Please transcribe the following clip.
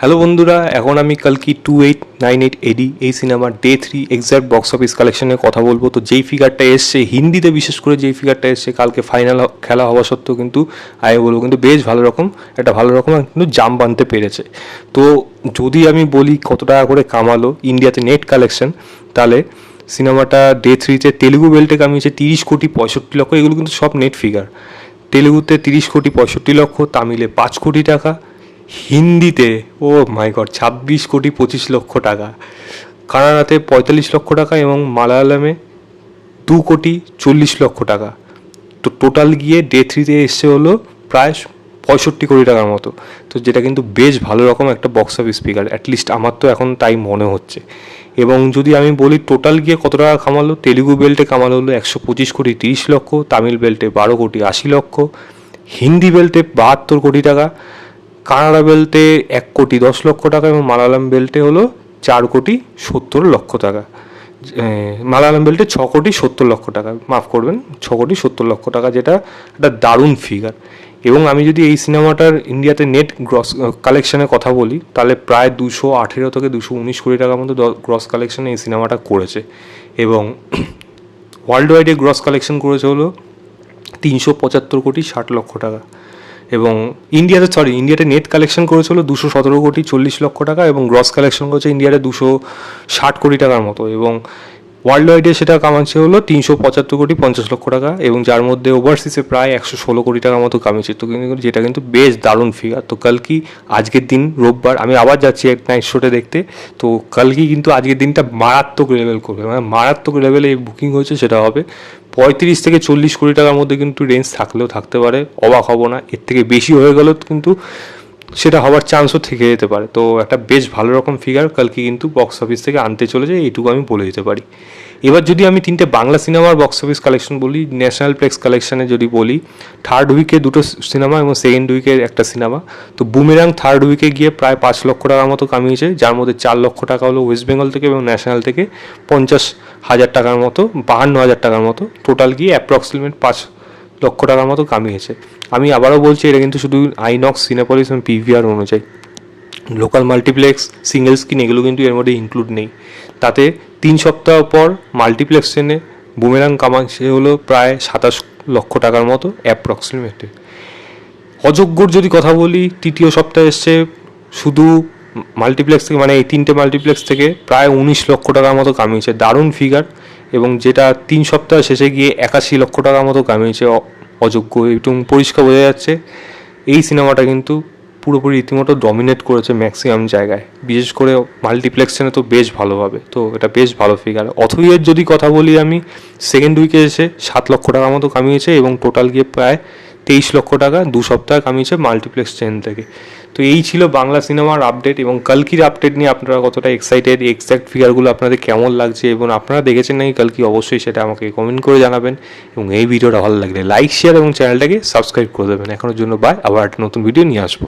Hello বন্ধুরা, এখন আমি কালকি 2898 এডি এই সিনেমার ডে 3 এক্স্যাক্ট বক্স অফিস কালেকশনের কথা বলবো। তো যেই ফিগারটা এসছে হিন্দিতে, বিশেষ করে যেই ফিগারটা এসছে কালকে ফাইনাল খেলা হওয়া সত্ত্বেও কিন্তু আমি বলবো কিন্তু বেশ ভালো রকম কিন্তু জাম্প আনতে পেরেছে। তো যদি আমি বলি কত টাকা করে কামালো ইন্ডিয়াতে নেট কালেকশন, তাহলে সিনেমাটা ডে 3-তে তেলুগু বেল্টে কামিয়েছে 30,65,00,000। এগুলো কিন্তু সব নেট ফিগার। তেলুগুতে 30,65,00,000, তামিলে 5 কোটি টাকা, হিন্দিতে ও মাই গড 26,25,00,000 টাকা, কানাডাতে 45 লক্ষ টাকা এবং মালায়ালামে 2,40,00,000 টাকা। তো টোটাল গিয়ে ডে 3-তে এসছে হলো প্রায় 65 কোটি টাকার মতো। তো যেটা কিন্তু বেশ ভালো রকম একটা বক্স অফিস ফিগার, অ্যাটলিস্ট আমার তো এখন তাই মনে হচ্ছে। এবং যদি আমি বলি টোটাল গিয়ে কত টাকা কামালো, তেলুগু বেল্টে কামালো হলো 125,30,00,000, তামিল বেল্টে 12,80,00,000, হিন্দি বেল্টে 72 কোটি টাকা, কানাডা বেল্টে 1,10,00,000 টাকা এবং মালায়ালাম বেল্টে হলো 4,70,00,000 টাকা। মালায়ালাম বেল্টে 6,70,00,000 টাকা, মাফ করবেন 6,70,00,000 টাকা, যেটা একটা দারুণ ফিগার। এবং আমি যদি এই সিনেমাটার ইন্ডিয়াতে নেট গ্রস কালেকশনের কথা বলি, তাহলে প্রায় 218 থেকে 219 কোটি টাকার মতো গ্রস কালেকশনে এই সিনেমাটা করেছে। এবং ওয়ার্ল্ড ওয়াইডে গ্রস কালেকশন করেছে হলো 375,60,00,000 টাকা। এবং ইন্ডিয়াতে নেট কালেকশন করেছিল 217,40,00,000 টাকা এবং গ্রস কালেকশন করেছে ইন্ডিয়াতে 260 কোটি টাকার মতো। এবং ওয়ার্ল্ড ওয়াইডে সেটা কামাচ্ছে হলো 375,50,00,000 টাকা, এবং যার মধ্যে ওভারসিসে প্রায় 116 কোটি টাকার মতো কামিয়েছে। তো কিন্তু যেটা কিন্তু বেশ দারুণ ফিগার। তো কালকি আজকের দিন রোববার আমি আবার যাচ্ছি এক নাইট শোটা দেখতে। তো কালকি কিন্তু আজকের দিনটা মারাত্মক লেভেল করবে, মানে মারাত্মক লেভেলে বুকিং হয়েছে, সেটা হবে 35 থেকে 40 কোটি টাকার মধ্যে কিন্তু রেঞ্জ থাকলেও থাকতে পারে, অবাক হব না। এর থেকে বেশি হয়ে গেলেও কিন্তু সেটা হওয়ার চান্সও থেকে যেতে পারে। তো একটা বেশ ভালো রকম ফিগার কালকে কিন্তু বক্স অফিস থেকে আনতে চলেছে, এইটুকু আমি বলে দিতে পারি। এবার যদি আমি তিনটে বাংলা সিনেমার বক্স অফিস কালেকশন বলি, ন্যাশনাল প্লেক্স কালেকশানে যদি বলি, থার্ড উইকে 2টো সিনেমা এবং সেকেন্ড উইকে একটা সিনেমা। তো বুমেরাং থার্ড উইকে গিয়ে প্রায় 5 লক্ষ টাকার মতো কামিয়েছে, যার মধ্যে 4 লক্ষ টাকা হলো ওয়েস্ট বেঙ্গল থেকে এবং ন্যাশনাল থেকে 50,000 টাকার মতো, 52,000 টাকার মতো, টোটাল গিয়ে অ্যাপ্রক্সিমেট 5 লক্ষ টাকার মতো কামিয়েছে। আমি আবারও বলছি, এটা কিন্তু শুধু আইনক্স, সিনেপলিস এবং পিভিআর অনুযায়ী। লোকাল মাল্টিপ্লেক্স, সিঙ্গেল স্ক্রিন এগুলো কিন্তু এর মধ্যে ইনক্লুড নেই। তাতে 3 সপ্তাহ পর মাল্টিপ্লেক্স ট্রেনে বুমেরাং কামাচ্ছে হলো প্রায় 27 লক্ষ টাকার মতো অ্যাপ্রক্সিমেটে। অযোগ্যর যদি কথা বলি, তৃতীয় সপ্তাহে এসছে শুধু মাল্টিপ্লেক্স থেকে, মানে এই তিনটে মাল্টিপ্লেক্স থেকে প্রায় 19 লক্ষ টাকার মতো কামিয়েছে, দারুণ ফিগার। এবং যেটা 3 সপ্তাহ শেষে গিয়ে 81 লক্ষ টাকার মতো কামিয়েছে অযোগ্য। একটু পরিষ্কার বোঝা যাচ্ছে এই সিনেমাটা কিন্তু পুরোপুরি রীতিমতো ডমিনেট করেছে ম্যাক্সিমাম জায়গায়, বিশেষ করে মাল্টিপ্লেক্সে তো বেশ ভালোভাবে। তো এটা বেশ ভালো ফিগার। অথইয়ের যদি কথা বলি আমি, সেকেন্ড উইকে এসে 7 লক্ষ টাকার মতো কামিয়েছে এবং টোটাল গিয়ে প্রায় 23 লক্ষ টাকা 2 সপ্তাহে কামিয়েছে মাল্টিপ্লেক্স চেন থেকে। তো এই ছিল বাংলা সিনেমার আপডেট। এবং কালকির আপডেট নিয়ে আপনারা কতটা এক্সাইটেড, এক্স্যাক্ট ফিগারগুলো আপনাদের কেমন লাগছে এবং আপনারা দেখেছেন নাকি কালকি, অবশ্যই সেটা আমাকে কমেন্ট করে জানাবেন। এবং এই ভিডিওটা ভালো লাগলে লাইক, শেয়ার এবং চ্যানেলটাকে সাবস্ক্রাইব করে দেবেন। এখনের জন্য বাই, আবার একটা নতুন ভিডিও নিয়ে আসবো।